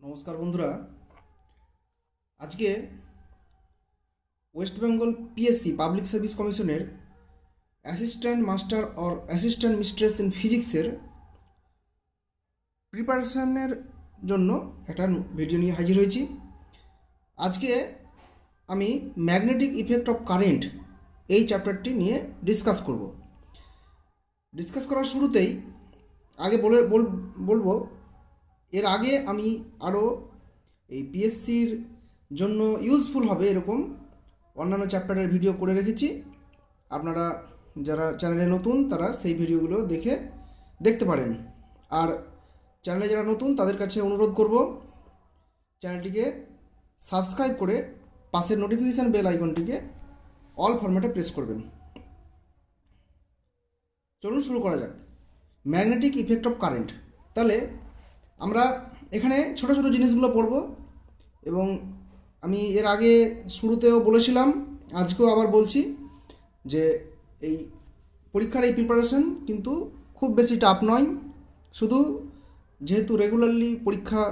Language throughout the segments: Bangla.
নমস্কার বন্ধুরা। আজকে West Bengal PSC public service কমিশনের assistant master or assistant mistress in ফিজিক্সের প্রিপারেশনের জন্য একটা ভিডিও নিয়ে হাজির হয়েছি। আজকে আমি ম্যাগনেটিক ইফেক্ট অফ কারেন্ট এই চ্যাপ্টারটি নিয়ে ডিসকাস করার শুরুতেই আগে বলবো এর আগে আমি আরও এই পিএসসির জন্য ইউজফুল হবে এরকম অন্যান্য চ্যাপ্টারের ভিডিও করে রেখেছি। আপনারা যারা চ্যানেলে নতুন তারা সেই ভিডিওগুলো দেখতে পারেন। আর চ্যানেলে যারা নতুন তাদের কাছে অনুরোধ করব চ্যানেলটিকে সাবস্ক্রাইব করে পাশের নোটিফিকেশান বেল আইকনটিকে অল ফরম্যাটে প্রেস করবেন। চলুন শুরু করা যাক। Magnetic effect of current. তাহলে আমরা এখানে ছোট ছোট জিনিসগুলো পড়ব এবং আমি এর আগে শুরুতেও বলেছিলাম, আজকেও আবার বলছি যে এই পরীক্ষার এই প্রিপারেশন কিন্তু খুব বেশি টাফ নয়। শুধু যেহেতু রেগুলারলি পরীক্ষা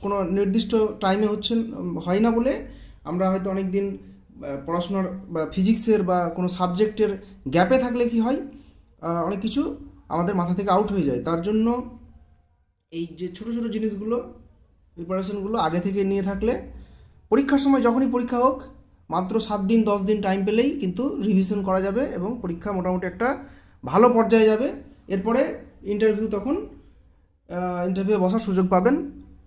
কোনো নির্দিষ্ট টাইমে হয় না বলে আমরা হয়তো অনেক দিন পড়াশোনার বা ফিজিক্সের বা কোনো সাবজেক্টের গ্যাপে থাকলে কি হয়, অনেক কিছু আমাদের মাথা থেকে আউট হয়ে যায়। তার জন্য এই যে ছোটো ছোটো জিনিসগুলো প্রিপারেশনগুলো আগে থেকে নিয়ে থাকলে পরীক্ষার সময় যখনই পরীক্ষা হোক মাত্র 7 দিন 10 দিন টাইম পেলেই কিন্তু রিভিশন করা যাবে এবং পরীক্ষা মোটামুটি একটা ভালো পর্যায়ে যাবে। এরপরে ইন্টারভিউ বসার সুযোগ পাবেন,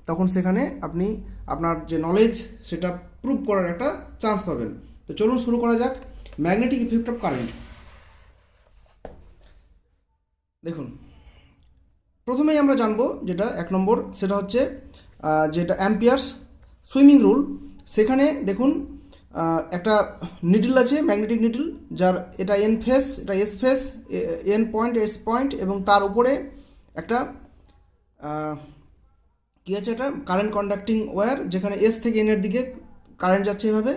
তখন সেখানে আপনি আপনার যে নলেজ সেটা প্রুভ করার একটা চান্স পাবেন। তো চলুন শুরু করা যাক। Magnetic effect of current. দেখুন, প্রথমেই আমরা জানবো যেটা 1 নম্বর, সেটা হচ্ছে যেটা অ্যাম্পিয়ার্স সুইমিং রুল। সেখানে দেখুন একটা নিডল আছে, ম্যাগনেটিক নিডল, যার এটা এন ফেস, এটা S face, N point S point, এবং তার উপরে একটা কী আছে, একটা কারেন্ট কন্ডাক্টিং ওয়্যার, যেখানে এস থেকে এনের দিকে কারেন্ট যাচ্ছে এভাবে।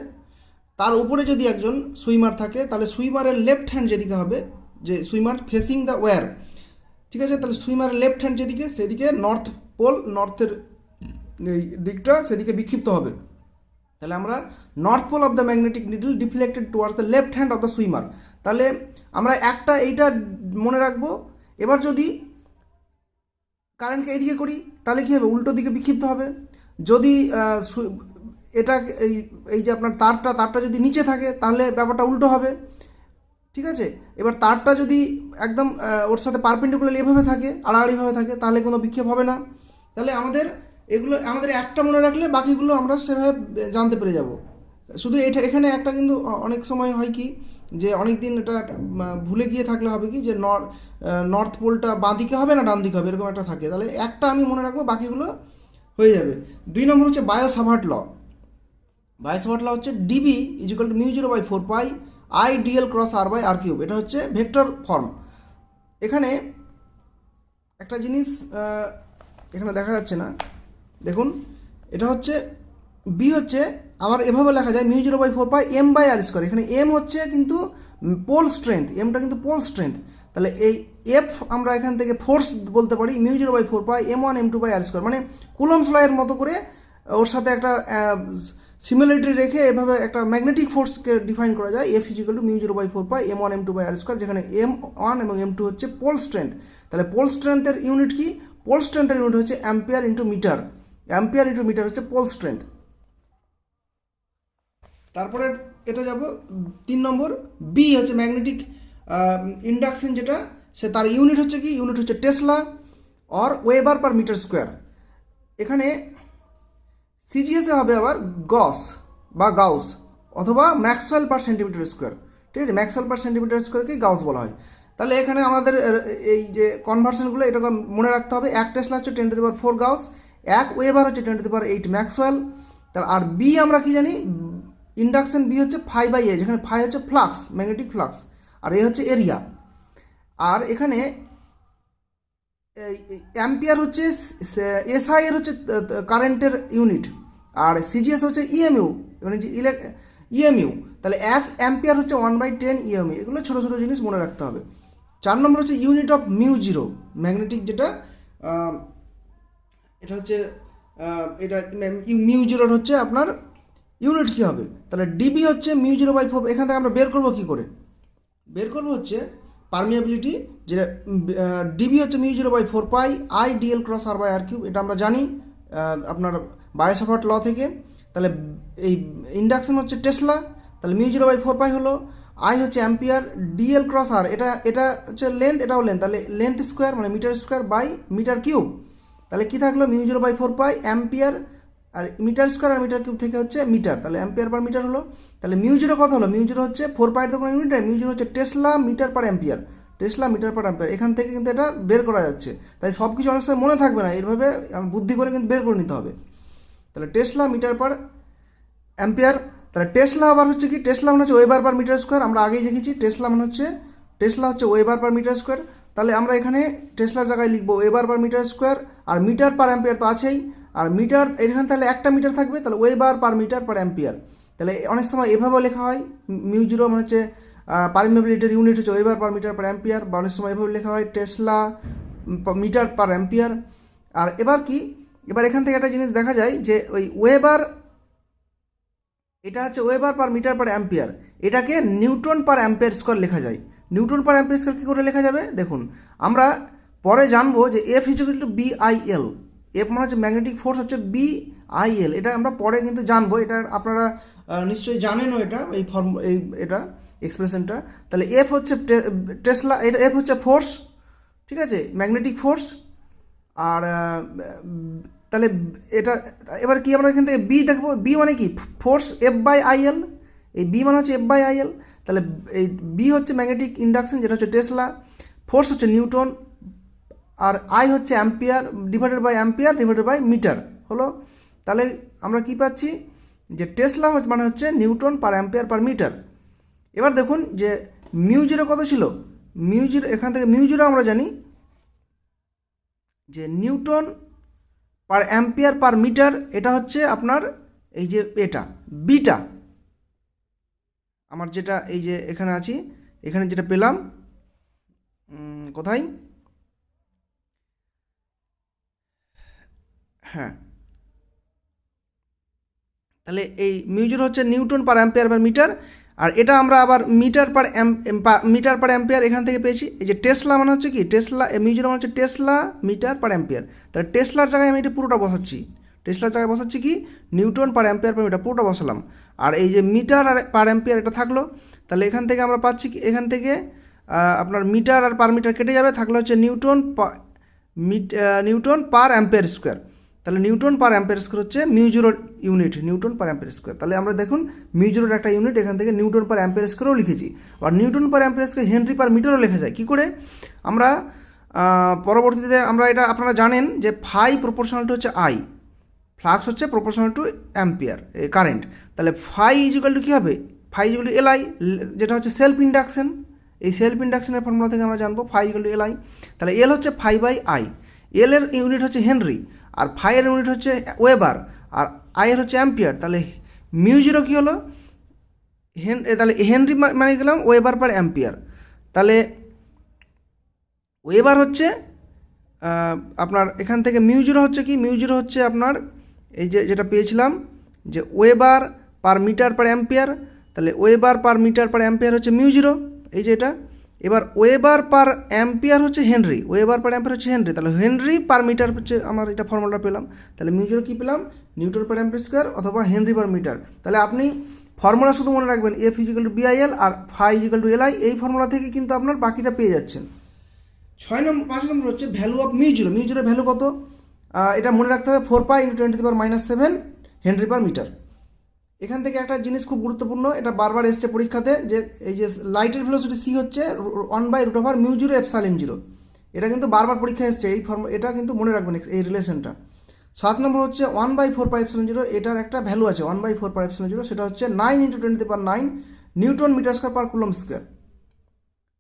তার উপরে যদি একজন সুইমার থাকে তাহলে সুইমারের লেফট হ্যান্ড যেদিকে হবে, যে সুইমার ফেসিং দ্য ওয়্যার, ঠিক আছে, তাহলে সুইমারের লেফট হ্যান্ড যেদিকে সেদিকে নর্থ পোল, নর্থের এই দিকটা সেদিকে বিক্ষিপ্ত হবে। তাহলে আমরা north pole of the magnetic needle deflected towards the left hand of the swimmer. তাহলে আমরা এইটা মনে রাখবো। এবার যদি কারেন্টকে এইদিকে করি তাহলে কী হবে, উল্টো দিকে বিক্ষিপ্ত হবে। যদি এটা এই যে আপনার তারটা যদি নিচে থাকে তাহলে ব্যাপারটা উল্টো হবে, ঠিক আছে। এবার তারটা যদি একদম ওর সাথে পারপেন্ডিকুলার এভাবে থাকে, আড়াআড়িভাবে থাকে, তাহলে কোনো বিক্ষেপ হবে না। তাহলে আমাদের একটা মনে রাখলে বাকিগুলো আমরা সেভাবে জানতে পেরে যাব। শুধু এখানে একটা কিন্তু অনেক সময় হয় কি, যে অনেক দিন এটা ভুলে গিয়ে থাকলে হবে কি, যে নর্থ পোলটা বাঁ দিকে হবে না ডান দিকে হবে, এরকম একটা থাকে। তাহলে একটা আমি মনে রাখবো, বাকিগুলো হয়ে যাবে। 2 নম্বর হচ্ছে বায়ো-সাভার্ট ল। বায়ো-সাভার্ট ল হচ্ছে dB equal to μ0/4 pi I dl cross r by r cube. এটা হচ্ছে ভেক্টর ফর্ম। এখানে একটা জিনিস এখানে দেখা যাচ্ছে না, দেখুন, এটা হচ্ছে বি হচ্ছে আবার এভাবে লেখা যায় μ0/4 পাই এম বাই আর স্কোয়ার। এখানে এম হচ্ছে কিন্তু পোল স্ট্রেংথ, এমটা কিন্তু পোল স্ট্রেংথ। তাহলে এই এফ আমরা এখান থেকে ফোর্স বলতে পারি μ0/4 pi m1 m2 by r square, মানে কুলম্বস লয়ের মতো করে ওর সাথে একটা সিমিলারিটি রেখে এভাবে একটা ম্যাগনেটিক ফোর্সকে ডিফাইন করা যায়। F equal to μ0/4 pi m1 m2 by r square, যেখানে m1 এবং m2 হচ্ছে পোল স্ট্রেংথ। তাহলে পোল স্ট্রেংথের ইউনিট কি? পোল স্ট্রেংথের ইউনিট হচ্ছে ampere into metre. Ampere into metre হচ্ছে পোল স্ট্রেংথ। তারপরে এটা যাব 3 নম্বর, বি হচ্ছে ম্যাগনেটিক ইন্ডাকশন, যেটা তার ইউনিট হচ্ছে কি? ইউনিট হচ্ছে tesla or weber per metre square. এখানে সিজিএসে হবে আবার গস বা গাউস অথবা ম্যাক্সওয়েল পার সেন্টিমিটার স্কোয়ার, ঠিক আছে। ম্যাক্সওয়েল পার সেন্টিমিটার স্কোয়ারকেই গাউস বলা হয়। তাহলে এখানে আমাদের এই যে কনভার্সনগুলো এটাকে মনে রাখতে হবে। 1 টেসলা হচ্ছে 10⁴ গাউস, 1 ওয়েবার হচ্ছে 10⁸ ম্যাক্সওয়েল। তাহলে আর বি আমরা কি জানি, ইন্ডাকশন বি হচ্ছে φ/a, যেখানে φ হচ্ছে flux, magnetic flux, R A হচ্ছে এরিয়া। আর এখানে অ্যাম্পিয়ার হচ্ছে এসআই এর হচ্ছে কারেন্টের ইউনিট, আর সিজিএস হচ্ছে ইএমইউ, মানে যে ইএমইউ। তাহলে 1 অ্যাম্পিয়ার হচ্ছে 1/10 ইএমইউ। এগুলো ছোটো ছোটো জিনিস মনে রাখতে হবে। 4 নম্বর হচ্ছে ইউনিট অফ μ0, ম্যাগনেটিক, যেটা এটা হচ্ছে এটা মিউ জিরোর হচ্ছে আপনার ইউনিট কী হবে, তাহলে ডিবি হচ্ছে মিউ জিরো বাই ফোর। এখান থেকে আমরা বের করবো কী করে, বের করবো হচ্ছে পারমিয়াবিলিটি, যেটা ডিবি হচ্ছে mu zero by four pi I dl cross r by r cube, এটা আমরা জানি আপনার বায়োসাভার্ট ল থেকে। তাহলে এই ইন্ডাকশন হচ্ছে টেসলা, তাহলে mu zero by four pi হলো, আই হচ্ছে অ্যাম্পিয়ার, ডিএল ক্রস আর এটা হচ্ছে লেন্থ, এটাও লেন্থ, তাহলে লেন্থ স্কোয়ার মানে metre square by metre cube. তাহলে কী থাকলো mu zero by four pi ampere, আর মিটার স্কোয়ার আর মিটার কিউব থেকে হচ্ছে মিটার, তাহলে অ্যাম্পিয়ার পার মিটার হলো। তাহলে মিউ জিরো কত হলো, মিউ জিরো হচ্ছে ফোর পাইয়ের তো কোনো ইউনিট নেই, মিউ জিরো হচ্ছে tesla metre per ampere, tesla metre per ampere. এখান থেকে কিন্তু এটা বের করা যাচ্ছে, তাই সব কিছু অনেক সময় মনে থাকবে না, এইভাবে বুদ্ধি করে কিন্তু বের করে নিতে হবে। তাহলে টেসলা মিটার পার অ্যাম্পিয়ার, তাহলে টেসলা আবার হচ্ছে কি, টেসলা মানে হচ্ছে ওয়েবার পার মিটার স্কোয়ার, আমরা আগেই দেখেছি টেসলা মানে হচ্ছে ওয়েবার পার মিটার স্কোয়ার। তাহলে আমরা এখানে টেসলার জায়গায় লিখবো ওয়েবার পার মিটার স্কোয়ার, আর মিটার পার অ্যাম্পিয়ার তো আছেই, আর মিটার এখানে তাহলে একটা মিটার থাকবে, তাহলে weber per metre per ampere. তাহলে অনেক সময় এভাবেও লেখা হয়, মিউ জিরো মানে হচ্ছে পারমিয়াবিলিটির ইউনিট হচ্ছে weber per metre per ampere, বা অনেক সময় এভাবে লেখা হয় টেসলা মিটার পার অ্যাম্পিয়ার। আর এবার কি, এবার এখান থেকে একটা জিনিস দেখা যায় যে ওই ওয়েবার, এটা হচ্ছে weber per metre per ampere, এটাকে নিউটন পার অ্যাম্পিয়ার স্কোয়ার লেখা যায়। নিউটন পার অ্যাম্পিয়ার স্কোয়ার কী করে লেখা যাবে দেখুন, আমরা পরে জানবো যে F equal to BIL, F মানে হচ্ছে ম্যাগনেটিক ফোর্স হচ্ছে বিআইএল, এটা আমরা পরে কিন্তু জানবো, এটা আপনারা নিশ্চয়ই জানেনও এটা, এই এটা এক্সপ্রেশনটা। তাহলে এফ হচ্ছে টেসলা, এটা এফ হচ্ছে ফোর্স, ঠিক আছে, ম্যাগনেটিক ফোর্স। আর তাহলে এটা এবার কি আমরা এখান থেকে বি দেখবো, বি মানে কি ফোর্স এফ বাই আইএল, এই বি মানে হচ্ছে এফ বাই আইএল। তাহলে এই বি হচ্ছে ম্যাগনেটিক ইন্ডাকশন যেটা হচ্ছে টেসলা, ফোর্স হচ্ছে নিউটন, আর আই হচ্ছে অ্যাম্পিয়ার ডিভাইডেড বাই মিটার হলো। তাহলে আমরা কি পাচ্ছি যে টেসলা মানে হচ্ছে newton per ampere per metre. এবার দেখুন যে মিউ জিরো কত ছিল, মিউ জিরো এখান থেকে মিউ জিরো আমরা জানি যে newton per ampere per metre, এটা হচ্ছে আপনার এই যে এটা বিটা, আমার যেটা এই যে এখানে আছি, এখানে যেটা পেলাম কোথায়, হ্যাঁ, তাহলে এই মিউজির হচ্ছে newton per ampere per metre, আর এটা আমরা আবার মিটার পার অ্যাম্পিয়ার এখান থেকে পেয়েছি। এই যে টেসলা মানে হচ্ছে কি, টেসলা মিউজির মানে হচ্ছে টেসলা মিটার পার অ্যাম্পিয়ার, তাহলে টেসলার জায়গায় আমি এটা পুরোটা বসাচ্ছি, টেসলার জায়গায় বসাচ্ছি কি newton per ampere per metre পুরোটা বসালাম, আর এই যে মিটার আর পার অ্যাম্পিয়ার এটা থাকলো। তাহলে এখান থেকে আমরা পাচ্ছি কি, এখান থেকে আপনার মিটার আর পার মিটার কেটে যাবে, থাকলে হচ্ছে নিউটন পার অ্যাম্পিয়ার স্কোয়ার। তাহলে নিউটন পার অ্যাম্পিয়ার স্কোয়ার হচ্ছে মিউজিরোর unit, newton per ampere square. তাহলে আমরা দেখুন মিউজিরোর একটা ইউনিট, এখান থেকে নিউটন পার অ্যাম্পিয়ার স্কোয়ারও লিখেছি, আর newton per ampere square henry per মিটারও লেখা যায়। কী করে আমরা পরবর্তীতে আমরা এটা আপনারা জানেন যে ফাই প্রপোর্শনাল টু হচ্ছে আই, ফ্লাক্স হচ্ছে প্রপোর্শনাল টু অ্যাম্পিয়ার কারেন্ট, তাহলে ফাই ইজিক্যাল টু কী হবে, ফাই ইজিক্যাল টু এলআই, যেটা হচ্ছে সেলফ ইন্ডাকশন, এই সেলফ ইন্ডাকশনের ফর্মুলা থেকে আমরা জানবো ফাই ইজিক্যাল টু এলআই। তাহলে এল হচ্ছে ফাই বাই আই, এল এর ইউনিট হচ্ছে হেনরি, আর ফাই এর ইউনিট হচ্ছে ওয়েবার, আর আই এর হচ্ছে অ্যাম্পিয়ার। তাহলে মিউজিরো কী হলো, তাহলে হেনরি মানে গেলাম ওয়েবার পার অ্যাম্পিয়ার। তাহলে ওয়েবার হচ্ছে আপনার এখান থেকে মিউজিরো হচ্ছে কি, মিউজিরো হচ্ছে আপনার এই যে যেটা পেয়েছিলাম যে weber per metre per ampere, তাহলে weber per metre per ampere হচ্ছে মিউজিরো, এই যে এটা। এবার ওয়েবার পার অ্যাম্পিয়ার হচ্ছে হেনরি, ওয়েবার পার অ্যাম্পিয়ার হচ্ছে হেনরি, তাহলে হেনরি পার মিটার হচ্ছে আমার এটা ফর্মুলাটা পেলাম। তাহলে মিউজিরো কী পেলাম, নিউটন পার অ্যাম্পিয়ার স্কোয়ার অথবা হেনরি পার মিটার। তাহলে আপনি ফর্মুলা শুধু মনে রাখবেন এফ ইজিক্যাল টু বিআইএল আর ফাই ইজিক্যাল টু এলআই, এই ফর্মুলা থেকে কিন্তু আপনার বাকিটা পেয়ে যাচ্ছেন। 5 নম্বর হচ্ছে ভ্যালু অফ মিউজিরো, মিউজিরোর ভ্যালু কত, এটা মনে রাখতে হবে 4 পাই × 10⁻⁷ হেনরি পার মিটার। এখান থেকে একটা জিনিস খুব গুরুত্বপূর্ণ, এটা বারবার এসছে পরীক্ষাতে, যে এই যে লাইটের ভেলোসিটি সি হচ্ছে 1/√μ0 ε0, এটা কিন্তু বারবার পরীক্ষায় এসছে, এই এটা কিন্তু মনে রাখবেন এই রিলেশনটা। 7 নম্বর হচ্ছে 1/4πε0, এটার একটা ভ্যালু আছে 1/4πε0, সেটা হচ্ছে 9 × 10⁹ newton metre square per coulomb square,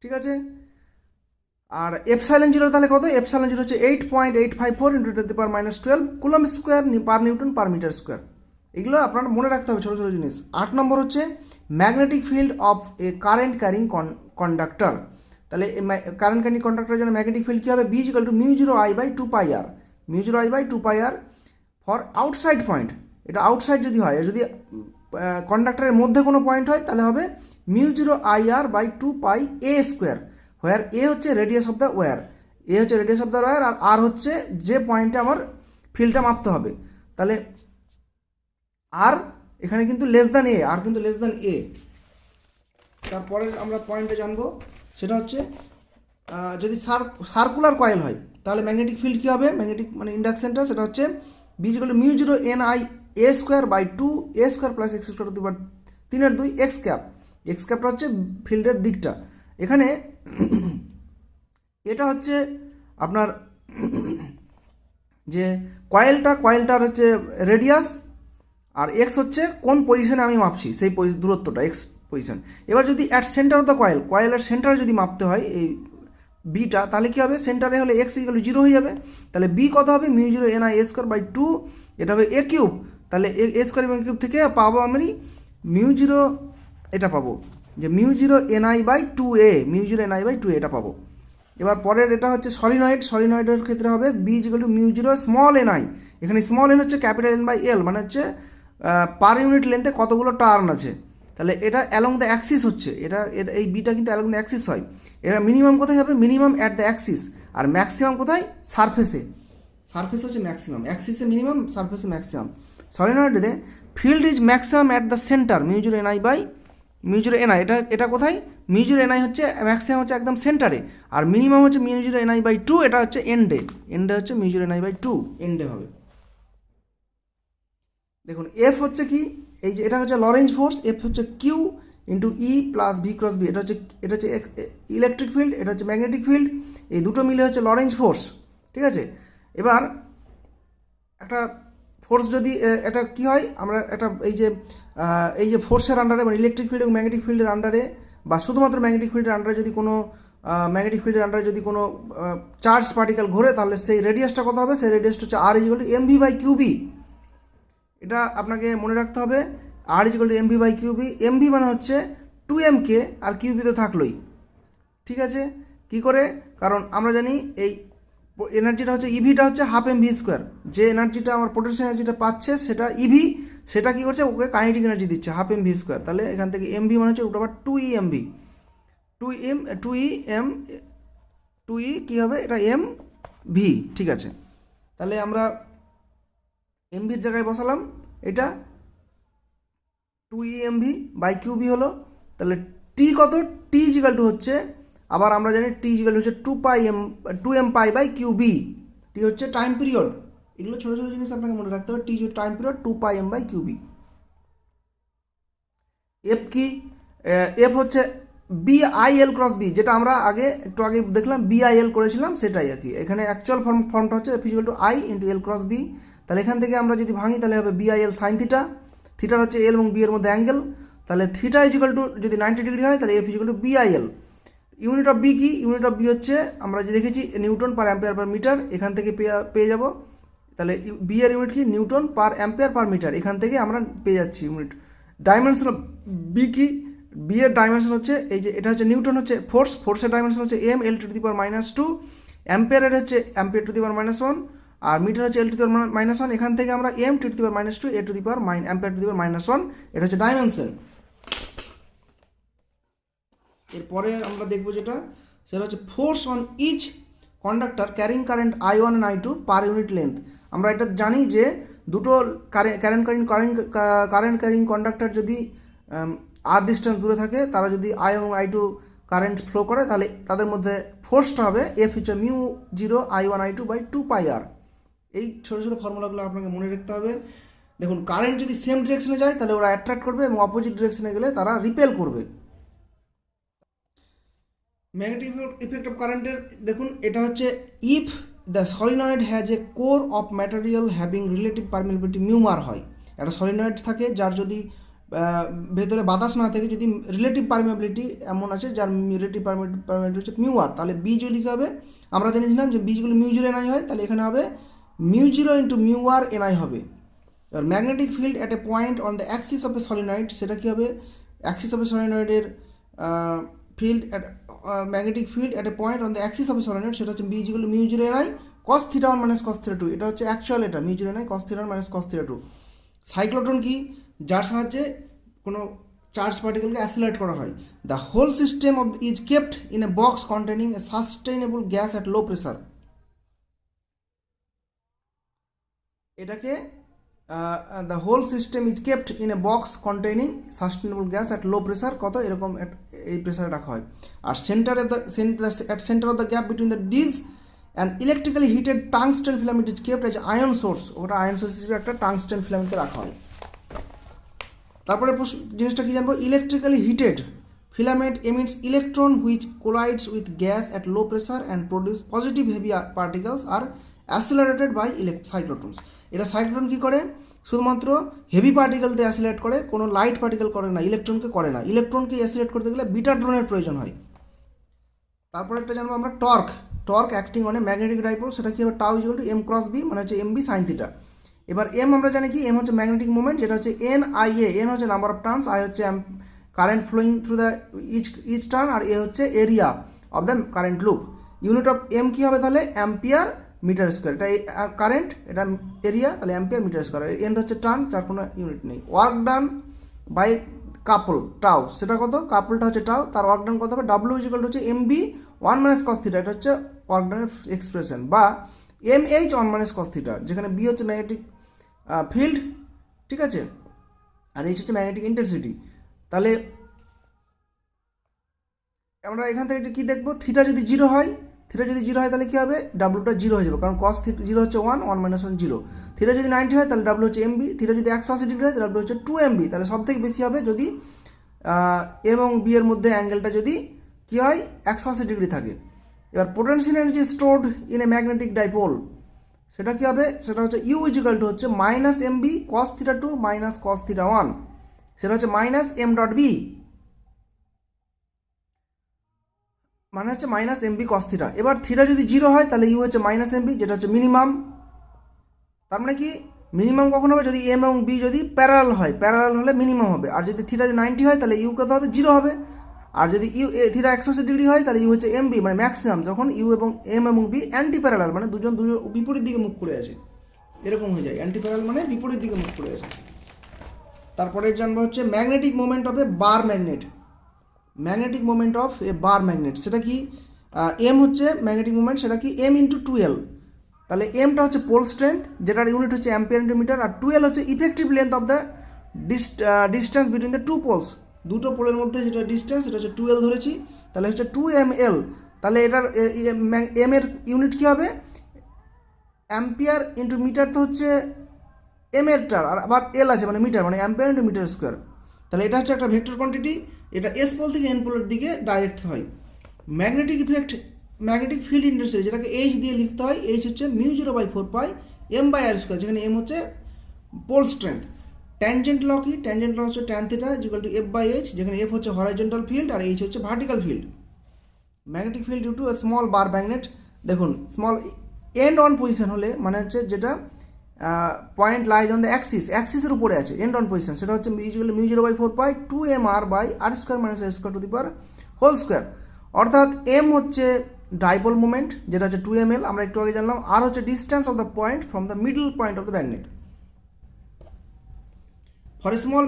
ঠিক আছে। আর ε0 তাহলে কত, ε0 হচ্ছে 8.854 × 10⁻12 coulomb square per newton per metre square. এগুলো আপনারা মনে রাখতে হবে ছোটো ছোটো জিনিস। 8 নম্বর হচ্ছে magnetic field of a current carrying conductor, তাহলে কারেন্ট ক্যারিং কন্ডাক্টরের জন্য ম্যাগনেটিক ফিল্ড কী হবে, B equal to μ0I/2πr, μ0I/2πr for outside point, এটা আউটসাইড যদি হয়, যদি কন্ডাক্টরের মধ্যে কোনো পয়েন্ট হয় তাহলে হবে μ0IR/2πa², হোয়ার এ হচ্ছে রেডিয়াস অফ দ্য ওয়্যার, এ হচ্ছে রেডিয়াস অফ দ্য ওয়্যার, আর আর হচ্ছে যে পয়েন্টে আমার ফিল্ডটা মাপতে হবে। তাহলে আর এখানে কিন্তু লেস দ্যান এ, আর কিন্তু লেস দ্যান এ। তারপরে আমরা পয়েন্টে জানবো, সেটা হচ্ছে যদি সার্কুলার কয়েল হয় তাহলে ম্যাগনেটিক ফিল্ড কী হবে, ম্যাগনেটিক মানে ইন্ডাকশনটা, সেটা হচ্ছে B equal to μ0NIA² + x² 3/2 x cap. X ক্যাপটা হচ্ছে ফিল্ডের দিকটা। এখানে এটা হচ্ছে আপনার যে কয়েলটার হচ্ছে রেডিয়াস, আর এক্স হচ্ছে কোন পজিশনে আমি মাপছি সেই দূরত্বটা, এক্স পজিশন। এবার যদি অ্যাট সেন্টার অফ দ্য কয়েলের সেন্টারে যদি মাপতে হয় এই বিটা, তাহলে কী হবে, সেন্টারে হলে এক্স ইকুয়াল টু 0 হয়ে যাবে। তাহলে বি কত হবে, μ0NIA²/2, এটা হবে a কিউব। তাহলে a² থেকে পাবো আমি μ0, এটা পাবো যে μ0NI/2a, μ0NI/2a এটা পাবো। এবার পরের এটা হচ্ছে সলিনয়েডের ক্ষেত্রে হবে বি ইকুয়াল টু μ0 এখানে স্মল এন হচ্ছে ক্যাপিটাল N/L, মানে হচ্ছে পার ইউনিট লেন্থে কতগুলো টার্ন আছে। তাহলে এটা অ্যালং দ্য অ্যাক্সিস হচ্ছে, এটা এই বিটা কিন্তু অ্যালং দ্য অ্যাক্সিস হয়। এটা মিনিমাম কোথায় হবে, মিনিমাম অ্যাট দ্য অ্যাক্সিস, আর ম্যাক্সিমাম কোথায়, সারফেসে। সারফেস হচ্ছে ম্যাক্সিমাম, অ্যাক্সিসে মিনিমাম, সারফেসে ম্যাক্সিমাম। সলিনয়েডে field is maximum at the centre μ0NI/μ0NI, এটা কোথায়, μ0NI হচ্ছে ম্যাক্সিমাম হচ্ছে একদম সেন্টারে, আর মিনিমাম হচ্ছে μ0NI/2, এটা হচ্ছে এন্ডে হচ্ছে μ0NI/2, এন্ডে হবে। দেখুন এফ হচ্ছে কি, এই যে এটা হচ্ছে লরেঞ্জ ফোর্স, এফ হচ্ছে কিউ ইন্টু ই প্লাস ভি ক্রস বি, এটা হচ্ছে ইলেকট্রিক ফিল্ড, এটা হচ্ছে ম্যাগনেটিক ফিল্ড, এই দুটো মিলে হচ্ছে লরেঞ্জ ফোর্স, ঠিক আছে। এবার একটা ফোর্স যদি এটা কি হয়, আমরা একটা এই যে ফোর্সের আন্ডারে, মানে ইলেকট্রিক ফিল্ড এবং ম্যাগনেটিক ফিল্ডের আন্ডারে, বা শুধুমাত্র ম্যাগনেটিক ফিল্ডের আন্ডারে যদি কোনো চার্জ পার্টিকেল ঘোরে, তাহলে সেই রেডিয়াসটা কত হবে, সেই রেডিয়াসটা হচ্ছে R = mv/qb। এটা আপনাকে মনে রাখতে হবে, R = mv/qb। mv মানে হচ্ছে 2mk, আর কিউবি তো থাকলোই, ঠিক আছে। কি করে, কারণ আমরা জানি এই এনার্জিটা হচ্ছে ইভিটা হচ্ছে ½ mv², যে এনার্জিটা আমার পোটেনশিয়াল এনার্জিটা পাচ্ছে সেটা ইভি, সেটা কি করছে, ওকে কাইনেটিক এনার্জি দিচ্ছে ½ mv²। তাহলে এখান থেকে mv মানে হচ্ছে √2emv, 2e কী হবে, এটা mv, ঠিক আছে। তাহলে আমরা mvর জায়গায় বসালাম, এটা 2emv/qb হলো। তাহলে টি কত, টি = হচ্ছে, আবার আমরা জানি টি = হচ্ছে 2m/qb, টি হচ্ছে টাইম পিরিয়ড। এগুলো ছোটো ছোটো জিনিস আপনাকে মনে রাখতে হবে, টি হচ্ছে টাইম পিরিয়ড, 2πm/qb। এফ কি, এফ হচ্ছে BIL/B, যেটা আমরা একটু আগে দেখলাম BIL করেছিলাম, সেটাই আর কি। এখানে অ্যাকচুয়াল ফর্মটা হচ্ছে F = I × L×B। তাহলে এখান থেকে আমরা যদি ভাঙি তাহলে হবে BIL sin θ, থিটার হচ্ছে L এবং B এর মধ্যে অ্যাঙ্গেল, তাহলে θ = যদি 90 ডিগ্রি হয় তাহলে F = BIL। Unit of B কি, ইউনিট অফ বি হচ্ছে আমরা যে দেখেছি Nm/A/m, এখান থেকে পেয়ে যাব। তাহলে বি এর ইউনিট কি, Nm/A/m, এখান থেকে আমরা পেয়ে যাচ্ছি ইউনিট। ডাইমেনশন অফ বি কি, বি এর ডাইমেনশন হচ্ছে এই যে, এটা হচ্ছে নিউটন হচ্ছে ফোর্সের ডাইমেনশন হচ্ছে mL⁻², অ্যাম্পিয়ারের হচ্ছে Ampere⁻⁻1, আর মিটার হচ্ছে L⁻⁻1। এখান থেকে আমরা m⁻², A⁻⁻1, এটা হচ্ছে ডাইমেনশন। এরপরে আমরা দেখবো যেটা, সেটা হচ্ছে force on each conductor carrying current I1 and I2 per unit length. আমরা এটা জানি যে দুটো কারেন্ট ক্যারিং কন্ডাক্টর যদি আর ডিস্টেন্স দূরে থাকে, তারা যদি I এবং I2 কারেন্ট ফ্লো করে, তাহলে তাদের মধ্যে ফোর্সটা হবে F হচ্ছে μ0I1I2/2πr। এই ছোটো ছোটো ফর্মুলাগুলো আপনাকে মনে রাখতে হবে। দেখুন কারেন্ট যদি সেম ডিরেকশনে যায় তাহলে ওরা অ্যাট্রাক্ট করবে, এবং অপোজিট ডিরেকশনে গেলে তারা রিপেল করবে। ম্যাগনেটিক ইফেক্ট অফ কারেন্টের দেখুন, এটা হচ্ছে if the solenoid has a core of material having relative permeability μr হয়। একটা সলিনয়েড থাকে যার যদি ভেতরে বাতাস না থাকে, যদি রিলেটিভ পারমিয়াবিলিটি এমন আছে যার রিলেটিভ পারমিয়াবিলিটি হচ্ছে μr, তাহলে বি যদি লিখে হবে, আমরা জেনেছিলাম যে বি = μ0NI হয়, তাহলে এখানে হবে μ0 × μr/NI হবে। এবার magnetic field at a point on the axis of a solenoid, সেটা কী হবে, অ্যাক্সিস অফ এ সলিনয়েডের field magnetic field at a point on the axis of a solenoid, সেটা হচ্ছে B = μ0NI cos theta 1 minus cos theta 2, এটা হচ্ছে অ্যাকচুয়াল, এটা মিউ জিরো নয়, cos theta 1 minus cos theta 2। Cyclotron কি, যার সাহায্যে কোনো চার্জ পার্টিকেলকে অ্যাসিলারেট করা হয়। The whole system of is kept in a box containing a sustainable gas at low pressure. এটাকে the whole system is kept in a box containing sustainable gas at low pressure, কত এরকম এই প্রেসারে রাখা হয়। আর সেন্টারে at centre of the gap between the ডিজ and electrically heated tungsten filament is kept as ion source, ওটা আয়ন সোর্স হিসেবে একটা টাংস্টেন ফিলামেন্টকে রাখা হয়। তারপরে জিনিসটা কি জানবো, electrically heated filament emits electron which collides with gas at low pressure and produce positive heavy particles are accelerated by cyclotrons. এটা সাইক্লোট্রন কী করে, শুধুমাত্র হেভি পার্টিকেল দিয়ে অ্যাসিলেট করে, কোনো লাইট পার্টিকেল করে না, ইলেকট্রনকে করে না। ইলেকট্রনকে অ্যাসিলেট করতে গেলে বিটা ড্রোনের প্রয়োজন হয়। তারপরে একটা জানবো আমরা torque acting on a magnetic dipole, সেটা কি হবে, tau equal to M cross B, মানে হচ্ছে এম বি সাইন থিটা। এবার এম আমরা জানি কি, এম হচ্ছে ম্যাগনেটিক মুভমেন্ট, যেটা হচ্ছে এন আই এ, এন হচ্ছে নাম্বার অফ টার্নস, আই হচ্ছে current flowing through the each turn, আর এ হচ্ছে area of the current loop. Unit of M কী হবে তাহলে, অ্যাম্পিয়ার মিটার স্কোয়ার, এটা কারেন্ট, এটা এরিয়া, তাহলে অ্যাম্পিয়ার মিটার স্কোয়ার। এন হচ্ছে টার্ন, যার কোনো ইউনিট নেই। Work done by couple tau, সেটা কত, কাপলটা হচ্ছে টাউ, তার ওয়ার্ক ডান কত হবে, ডাব্লিউ ইকুয়াল হচ্ছে M B 1 minus cos theta, এটা হচ্ছে ওয়ার্ক ডানের এক্সপ্রেশন, বা M H 1 minus cos theta, যেখানে বি হচ্ছে ম্যাগনেটিক ফিল্ড, ঠিক আছে, আর এইচ হচ্ছে ম্যাগনেটিক ইন্টেন্সিটি। তাহলে আমরা এখান থেকে যে কী দেখবো, থিটা যদি জিরো হয়, তাহলে কী হবে, ডাব্লুটা জিরো হয়ে যাবে, কারণ cos থিটা জিরো হচ্ছে 1, 1 minus 1 জিরো। থিটা যদি 90 হয় তাহলে ডাব্লু হচ্ছে এমবি, থিটা যদি 180 ডিগ্রি হয় তাহলে ডাব্লু হচ্ছে 2 MB। তাহলে সব থেকে বেশি হবে যদি এবং বি এর মধ্যে অ্যাঙ্গেলটা যদি কী হয় 180 ডিগ্রি থাকে। এবার potential energy stored in a magnetic dipole, সেটা কী হবে, সেটা হচ্ছে ইউ ইজিক্যাল টু হচ্ছে minus M B cos theta 2 minus cos theta 1, সেটা হচ্ছে মাইনাস এম ডট বি, মানে হচ্ছে minus M B cos theta. এবার থিটা যদি জিরো হয় তাহলে ইউ হচ্ছে মাইনাস এম বি, যেটা হচ্ছে মিনিমাম। তার মানে কি, মিনিমাম কখন হবে, যদি এম এবং বি যদি প্যারালাল হয়, প্যারালাল হলে মিনিমাম হবে। আর যদি থিটা 90 হয় তাহলে ইউ কত হবে, জিরো হবে। আর যদি ইউ থিটা 180 ডিগ্রি হয় তাহলে ইউ হচ্ছে এম বি, মানে ম্যাক্সিমাম, যখন ইউ এবং এম এবং বি অ্যান্টি প্যারালাল, মানে দুজন বিপরীত দিকে মুখ করে আছে, এরকম হয়ে যায়। অ্যান্টি প্যারালাল মানে বিপরীত দিকে মুখ করে আছে। তারপরে জানবো হচ্ছে magnetic moment of A bar magnet, magnetic moment of A bar magnet, সেটা কি, এম হচ্ছে ম্যাগনেটিক মোমেন্ট, সেটা কি এম ইন্টু 2L। তাহলে এমটা হচ্ছে পোল স্ট্রেংথ, যেটার ইউনিট হচ্ছে অ্যাম্পিয়ার ইন্টু মিটার, আর 2L হচ্ছে effective length of the distance between the two poles, দুটো পোলের মধ্যে যেটা ডিস্টেন্স, এটা হচ্ছে 2L ধরেছি, তাহলে হচ্ছে 2mL। তাহলে এটার এম এর ইউনিট কী হবে, অ্যাম্পিয়ার ইন্টু মিটার, তো হচ্ছে এম এরটার, আর আবার এল আছে মানে মিটার, মানে অ্যাম্পিয়ার ইন্টু মিটার স্কোয়ার। তাহলে এটা হচ্ছে একটা ভেক্টর কোয়ান্টিটি, এটা এস পোল থেকে এন পোলের দিকে ডাইরেক্ট হয়। Magnetic effect, magnetic field intensity, যেটাকে এইচ দিয়ে লিখতে হয়, এইচ হচ্ছে mu 0/4 M by r square, যেখানে এম হচ্ছে পোল স্ট্রেংথ। ট্যানজেন্ট ল কি, ট্যানজেন্ট ল হচ্ছে tan theta equal to F/H, যেখানে এফ হচ্ছে হরাইজন্টাল ফিল্ড আর এইচ হচ্ছে vertical field. Magnetic field due to a small bar magnet, দেখুন স্মল এন্ড অন পজিশন হলে, মানে হচ্ছে যেটা পয়েন্ট লাইজ অন দ্য অ্যাক্সিসের উপরে আছে, এন্ড অন পজিশন, সেটা হচ্ছে mu 0/4 2mR/r square minus r square to the power whole square. অর্থাৎ এম হচ্ছে ডাইপোল মোমেন্ট, যেটা হচ্ছে 2mL, আমরা একটু আগে জানলাম, আর হচ্ছে distance of the point from the middle point of the magnet. For a small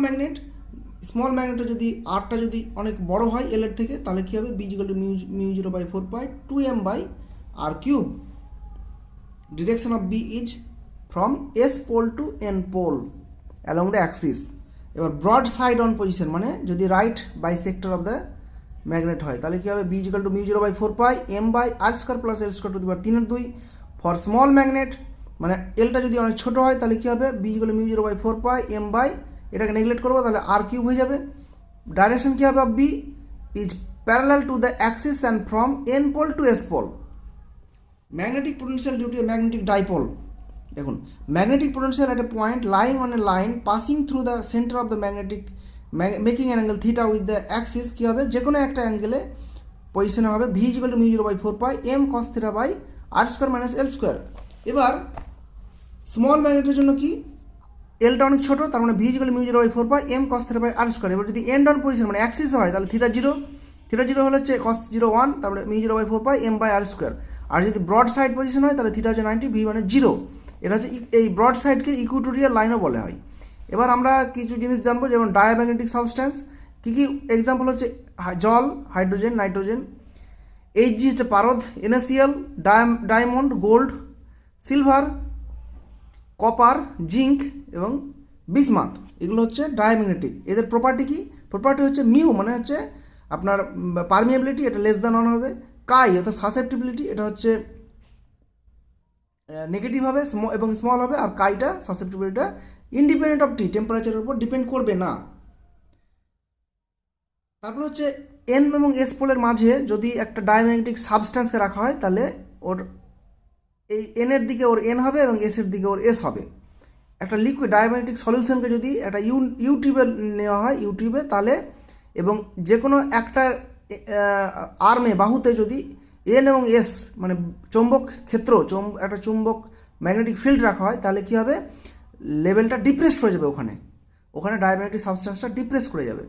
ম্যাগনেটের যদি আরটা যদি অনেক বড় হয় এল এর থেকে, তাহলে কী হবে, B equal to mu 0/4 2m/r³। Direction of B is from S pole to N pole along the axis. এবার ব্রড সাইড অন পজিশন, মানে যদি right bisector of the magnet হয়, তাহলে কী হবে, B equal to mu 0/4 m/r² plus L square to the power 3/2। For small magnet, মানে এলটা যদি অনেক ছোটো হয়, তাহলে কী হবে, B equal to mu 0/4 m by, এটাকে নেগলেক্ট করবো, তাহলে r³ হয়ে যাবে। ডাইরেকশন কী হবে, of B is parallel to the axis and from N pole to S pole. Magnetic potential due to a magnetic dipole, দেখুন magnetic potential at a point lying on a line passing through the centre of the magnetic making an angle theta with the axis, কী হবে, যে কোনো একটা অ্যাঙ্গেলে পজিশনে হবে, V equal to mu 0/4 m cos theta by r square minus L square. এবার স্মল ম্যাগনেটের জন্য কি, এলটা অনেক ছোটো, তার মানে V equal to mu 0/4 m cos theta by r square. এবার যদি এন্ড অন পজিশন মানে অ্যাক্সিস হয়, তাহলে থিটা জিরো হলে হচ্ছে cos 0 1, তারপরে mu 0/4 m by r square. আর যদি ব্রড সাইড পজিশন হয় তাহলে থিটা হচ্ছে 90, ভি মানে 0। এটা হচ্ছে এই ব্রড সাইডকে ইকুইটোরিয়াল লাইনও বলা হয়। এবার আমরা কিছু জিনিস জানবো, যেমন ডায়াম্যাগনেটিক সাবস্ট্যান্স কী কী এক্সাম্পল হচ্ছে জল, হাইড্রোজেন, নাইট্রোজেন। Hg হচ্ছে পারদ, NaCl, diamond, gold, silver, copper, zinc এবং বিসমাথ, এগুলো হচ্ছে ডায়াম্যাগনেটিক। এদের প্রপার্টি কি? প্রপার্টি হচ্ছে মিউ মানে হচ্ছে আপনার পারমিয়াবিলিটি, এটা লেস দ্যান 1 হবে। কাই অর্থাৎ সাসেপ্টিবিলিটি, এটা হচ্ছে নেগেটিভ হবে এবং স্মল হবে। আর কাইটা সাসেপ্টিবিলিটিটা ইন্ডিপেন্ডেন্ট অফ টি, টেম্পারেচারের উপর ডিপেন্ড করবে না। তারপর হচ্ছে এন এবং এস পোলের মাঝে যদি একটা ডায়াম্যাগনেটিক সাবস্ট্যান্সকে রাখা হয় তাহলে ওর এই এনের দিকে ওর এন হবে এবং এসের দিকে ওর এস হবে। একটা লিকুইড ডায়াম্যাগনেটিক সলিউশনকে যদি একটা ইউটিউবে নেওয়া হয়, ইউটিউবে, তাহলে এবং যে কোনো একটা আর্মে, বাহুতে যদি এন এবং এস মানে চৌম্বক ক্ষেত্র, একটা চুম্বক ম্যাগনেটিক ফিল্ড রাখা হয় তাহলে কী হবে, লেভেলটা ডিপ্রেসড হয়ে যাবে, ওখানে ডায়াম্যাগনেটিক সাবস্ট্যান্সটা ডিপ্রেস করে যাবে।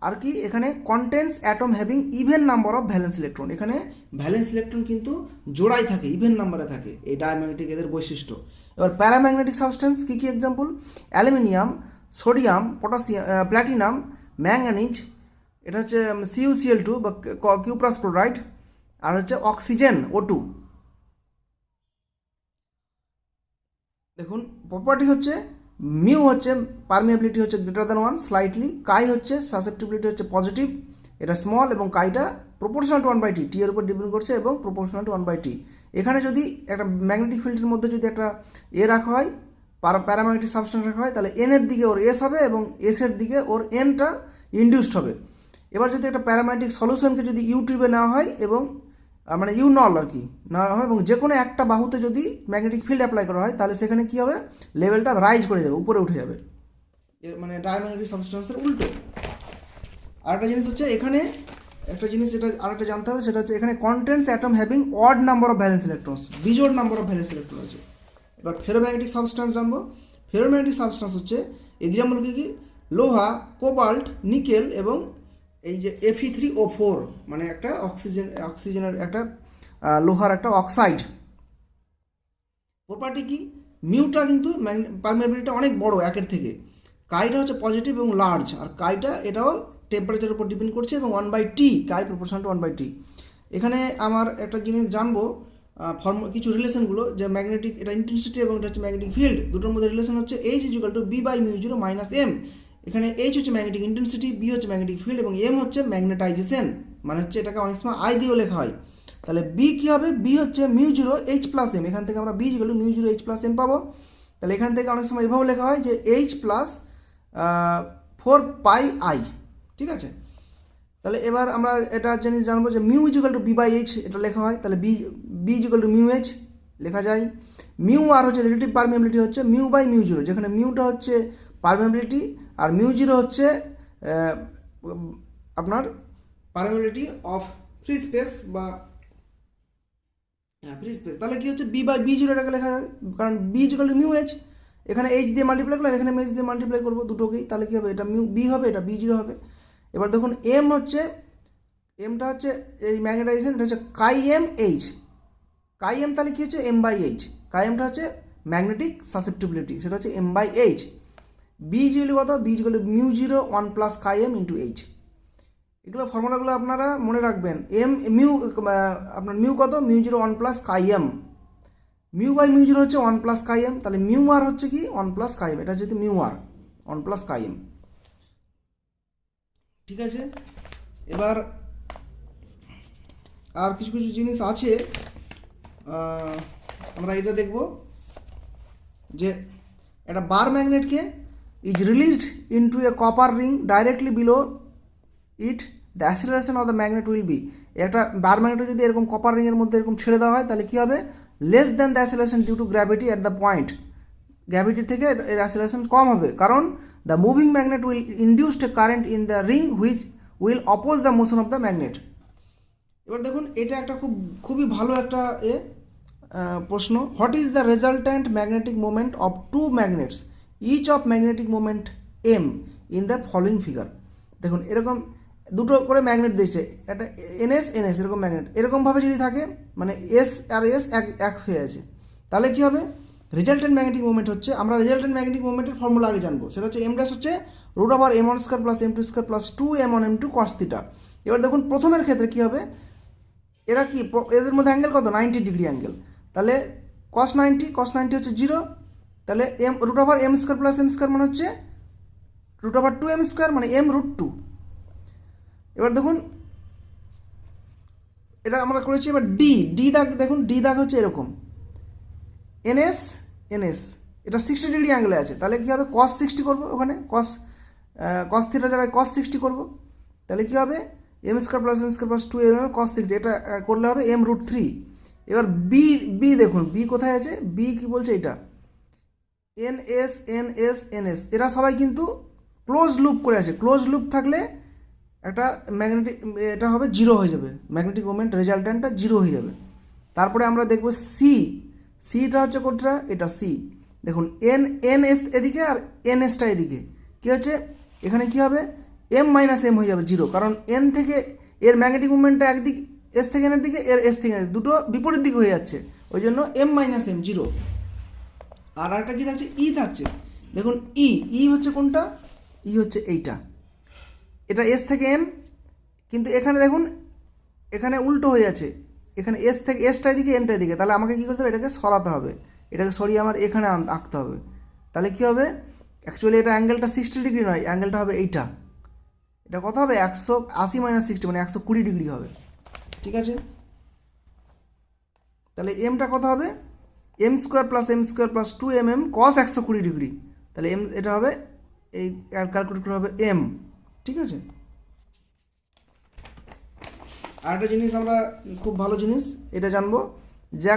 আর কি, এখানে contains atom having even number of valence electron, এখানে ভ্যালেন্স ইলেকট্রন কিন্তু জোড়াই থাকে, ইভেন নাম্বারে থাকে, এই ডায়াম্যাগনেটিক এদের বৈশিষ্ট্য। এবার প্যারাম্যাগনেটিক সাবস্ট্যান্স কী কী example? Aluminium, sodium, potassium, platinum, manganese, এটা হচ্ছে CuCl2 বা কিউপ্রাস ক্লোরাইড, আর হচ্ছে অক্সিজেন O2। দেখুন প্রপার্টি হচ্ছে মিউ হচ্ছে পারমিয়াবিলিটি হচ্ছে গ্রেটার দ্যান 1 স্লাইটলি, কাই হচ্ছে সাসেপ্টিবিলিটি হচ্ছে পজিটিভ, এটা স্মল, এবং কাইটা প্রপোর্শনাল টু 1/t, টি এর উপর ডিপেন্ড করছে এবং প্রপোর্শনাল টু 1/t। এখানে যদি একটা ম্যাগনেটিক ফিল্ডের মধ্যে যদি একটা রাখা হয়, প্যারাম্যাগনেটিক সাবস্ট্যান্স রাখা হয়, তাহলে এন এর দিকে ওর এস হবে এবং এস এর দিকে ওর এনটা ইনডিউসড হবে। এবার যদি একটা প্যারাম্যাগনেটিক সলিউশনকে যদি ইউটিউবে নেওয়া হয় এবং মানে ইউনল আর কি নেওয়া হয়, এবং যে কোনো একটা বাহুতে যদি ম্যাগনেটিক ফিল্ড অ্যাপ্লাই করা হয় তাহলে সেখানে কী হবে, লেভেলটা রাইজ করে যাবে, উপরে উঠে যাবে, মানে ডায়াম্যাগনেটিক সাবস্ট্যান্সের উল্টো। আরেকটা জিনিস হচ্ছে এখানে একটা জিনিস যেটা আরেকটা জানতে হবে, সেটা হচ্ছে এখানে contents atom having odd number of valence electrons, বিজোড় নাম্বার অফ ভ্যালেন্স ইলেকট্রন আছে। এবার ফেরোম্যাগনেটিক সাবস্ট্যান্স জানবো। ফেরোম্যাগনেটিক সাবস্ট্যান্স হচ্ছে এক্সাম্পল কী? লোহা, কোবাল্ট, নিকেল এবং এই যে Fe3O4 মানে একটা অক্সিজেনের একটা লোহার একটা অক্সাইড। প্রপার্টি কি? মিউটা কিন্তু পারমিয়াবিলিটি অনেক বড় একের থেকে, কাইটা হচ্ছে পজিটিভ এবং লার্জ, আর কাইটা এটাও টেম্পারেচারের উপর ডিপেন্ড করছে এবং 1/t, chi proportional to 1/t। এখানে আমার একটা জিনিস জানবো, কিছু রিলেশনগুলো, যে ম্যাগনেটিক এটা ইন্টেন্সিটি এবং এটা হচ্ছে ম্যাগনেটিক ফিল্ড, দুটোর মধ্যে রিলেশন হচ্ছে H = B/μ0 - m। এখানে H হচ্ছে ম্যাগনেটিক ইন্টেন্সিটি, B হচ্ছে ম্যাগনেটিক ফিল্ড এবং M হচ্ছে ম্যাগনেটাইজেশন, মানে হচ্ছে এটাকে অনেক সময় I দিয়েও লেখা হয়। তাহলে B কী হবে? B হচ্ছে μ0 H + m, এখান থেকে আমরা B = μ0 H + m পাবো। তাহলে এখান থেকে অনেক সময় এভাবে লেখা হয় যে H + 4πI, ঠিক আছে? তাহলে এবার আমরা এটা জিনিস জানবো যে μ = B/h, এটা লেখা হয়, তাহলে B = μh লেখা যায়। মিউ আর হচ্ছে রিলেটিভ পারমিয়াবিলিটি হচ্ছে μ/μ0, যেখানে মিউটা হচ্ছে পারমিয়াবিলিটি আর μ0 হচ্ছে আপনার পারমিয়াবিলিটি অফ ফ্রি স্পেস বা ফ্রি স্পেস। তাহলে কি হচ্ছে B/B0 এটাকে লেখা যাবে, কারণ B = μh, এখানে H দিয়ে মাল্টিপ্লাই করলাম, এখানে H দিয়ে মাল্টিপ্লাই করবো দুটোকেই, তাহলে কী হবে, এটা B হবে, এটা B0 হবে। এবার দেখুন M হচ্ছে, এমটা হচ্ছে এই ম্যাগনেটাইজেশন, এটা হচ্ছে কাই-m/h, কাই-m, তাহলে কী হচ্ছে M/h, কাই-mটা হচ্ছে ম্যাগনেটিক সাসেপ্টিবিলিটি, সেটা হচ্ছে M/h। B = কত? B = μ0 1 + কাই-m × h। এগুলো ফর্মুলাগুলো আপনারা মনে রাখবেন। আপনার মিউ কত? μ0 1 + কাই-m, μ/μ0 হচ্ছে 1 + কাই-m, তাহলে μr হচ্ছে কি 1 + কাই-m, এটা হচ্ছে μr 1 + কাই-m, ঠিক আছে? এবার আর কিছু কিছু জিনিস আছে, আমরা এটা দেখব যে একটা বার ম্যাগনেটকে is released into a copper ring directly below it, the acceleration of the magnet will be. একটা বার ম্যাগনেট যদি এরকম কপার রিংয়ের মধ্যে এরকম ছেড়ে দেওয়া হয় তাহলে কী হবে, less than the acceleration due to gravity at the point, গ্র্যাভিটির থেকে এর অ্যাসিলারেশন কম হবে, কারণ the moving magnet will induced a current in the ring which will oppose the motion of the magnet. এবার দেখুন এটা একটা খুবই ভালো একটা প্রশ্ন, what is the resultant magnetic moment of two magnets each of magnetic moment m in the following figure. দেখুন এরকম দুটো করে ম্যাগনেট দিয়েছে, একটা এনএস এনএস এরকম ম্যাগনেট, এরকমভাবে যদি থাকে মানে এস আর এস এক এক হয়ে আছে, তাহলে কী হবে, রেজাল্টেন্ট ম্যাগনেটিক মুভমেন্ট হচ্ছে, আমরা রেজাল্টেন্ট ম্যাগনেটিক মুভমেন্টের ফর্মুলা আগে জানবো, সেটা হচ্ছে এম ড্যাশ হচ্ছে √m1² + m2² + 2m1 m2 cos θ। এবার দেখুন প্রথমের ক্ষেত্রে কী হবে, এরা কি এদের মধ্যে অ্যাঙ্গেল কত, 90 ডিগ্রি অ্যাঙ্গেল, তাহলে cos 90 হচ্ছে 0, তাহলে √m² + m² মানে হচ্ছে √2m² মানে m√2। এবার দেখুন এটা আমরা করেছি, এবার ডি দাগ দেখুন, ডি দাগ হচ্ছে এরকম এনএস এনএস, এটা 60 ডিগ্রি অ্যাঙ্গেলে আছে, তাহলে কী হবে cos 60 করবো, ওখানে cos θ জায়গায় cos 60 করবো, তাহলে কী হবে m² + m² + 2m cos 60, এটা করলে হবে m√3। এবার বি দেখুন, বি কোথায় আছে, বি কি বলছে, এটা এনএস এনএস এনএস, এরা সবাই কিন্তু ক্লোজ লুপ করে আছে, ক্লোজ লুপ থাকলে একটা ম্যাগনেটিক এটা হবে 0 হয়ে যাবে, ম্যাগনেটিক মোমেন্ট রেজাল্ট্যান্টটা 0 হয়ে যাবে। তারপরে আমরা দেখব সিটা হচ্ছে কোনটা, এটা সি, দেখুন এনএস এদিকে আর এনএসটা এদিকে, কী হচ্ছে এখানে কী হবে m - m হয়ে যাবে 0, কারণ এন থেকে এর ম্যাগনেটিক মুভমেন্টটা একদিক এস থেকে এনের দিকে, এর এস থেকে এনের দুটো বিপরীত দিকে হয়ে যাচ্ছে, ওই জন্য m - m 0। আর একটা কী থাকছে, ই থাকছে, দেখুন ই হচ্ছে কোনটা, ই হচ্ছে এইটা, এটা এস থেকে এন, কিন্তু এখানে দেখুন এখানে উল্টো হয়ে আছে, এখানে এস থেকে এসটা এদিকে এনটা এদিকে, তাহলে আমাকে কী করতে হবে, এটাকে সরাতে হবে, এটাকে সরিয়ে আমার এখানে আঁকতে হবে, তাহলে কী হবে, অ্যাকচুয়ালি এটা অ্যাঙ্গেলটা 60 ডিগ্রি নয়, অ্যাঙ্গেলটা হবে এইটা, এটা কত হবে 180 - 60 মানে 120 ডিগ্রি হবে, ঠিক আছে। তাহলে এমটা কত হবে, m² + m² + 2mm cos 120 degree, তাহলে এম এটা হবে, এই ক্যালকুলেট করে হবে এম, ঠিক আছে। আর একটা জিনিস আমরা খুব ভালো জিনিস এটা জানবো, যে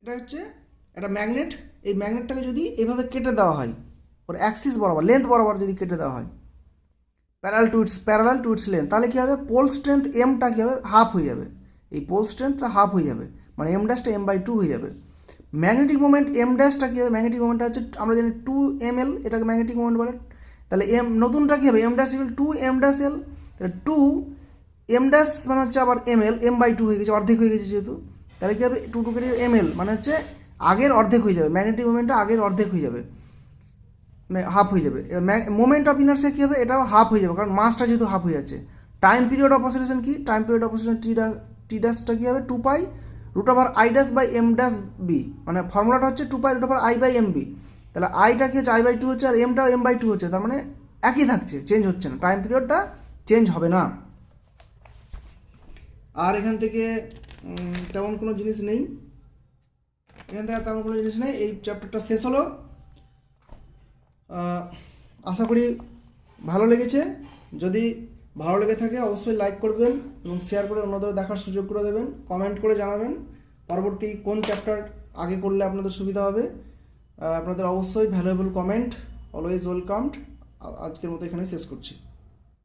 এটা হচ্ছে একটা ম্যাগনেট, এই ম্যাগনেটটাকে যদি এভাবে কেটে দেওয়া হয়, ওর অ্যাক্সিস বরাবর লেন্থ বরাবর যদি কেটে দেওয়া হয় প্যারালাল টু ইটস লেন্থ, তাহলে কী হবে, পোল স্ট্রেংথ এমটা কী হবে, হাফ হয়ে যাবে, এই পোল স্ট্রেংথটা হাফ হয়ে যাবে, মানে m ড্যাশটা m/2 হয়ে যাবে। ম্যাগনেটিক মোমেন্ট m ড্যাশটা কী হবে, ম্যাগনেটিক মোমেন্টটা হচ্ছে আমরা জানি 2ml, এটাকে ম্যাগনেটিক মোমেন্ট বলে, তাহলে নতুনটা কী হবে, m ড্যাশ = 2m', তাহলে 2m ড্যাশ মানে হচ্ছে আবার ml, m/2 হয়ে গেছে, অর্ধেক হয়ে গেছে যেহেতু, তাহলে কী হবে 2 কেটে ml মানে হচ্ছে আগের অর্ধেক হয়ে যাবে, ম্যাগনেটিক মোমেন্টটা আগের অর্ধেক হয়ে যাবে, হাফ হয়ে যাবে। মোমেন্ট অফ ইনার্সিয়া কী হবে, এটাও হাফ হয়ে যাবে, কারণ মাসটা যেহেতু হাফ হয়ে যাচ্ছে। টাইম পিরিয়ড অফ অসিলেশন কি, টাইম পিরিয়ড অফ অসিলেশন টি ড্যাশটা কী হবে 2π √I'/m'(b), মানে ফর্মুলাটা হচ্ছে 2π √I/mb, তাহলে আইটা কি হচ্ছে I/2 হচ্ছে, আর এমটাও m/2 হচ্ছে, তার মানে একই থাকছে, চেঞ্জ হচ্ছে না, টাইম পিরিয়ডটা চেঞ্জ হবে না। আর এখান থেকে তেমন কোনো জিনিস নেই, এই চ্যাপ্টারটা শেষ হলো। আশা করি ভালো লেগেছে, যদি ভালো লেগে থাকে অবশ্যই লাইক করবেন এবং শেয়ার করে অন্যদের দেখার সুযোগ করে দেবেন, কমেন্ট করে জানাবেন পরবর্তী কোন চ্যাপ্টার আগে করলে আপনাদের সুবিধা হবে। আপনাদের অবশ্যই ভ্যালুয়েবল কমেন্ট অলওয়েজ ওয়েলকামড। আজকের মতো এখানে শেষ করছি।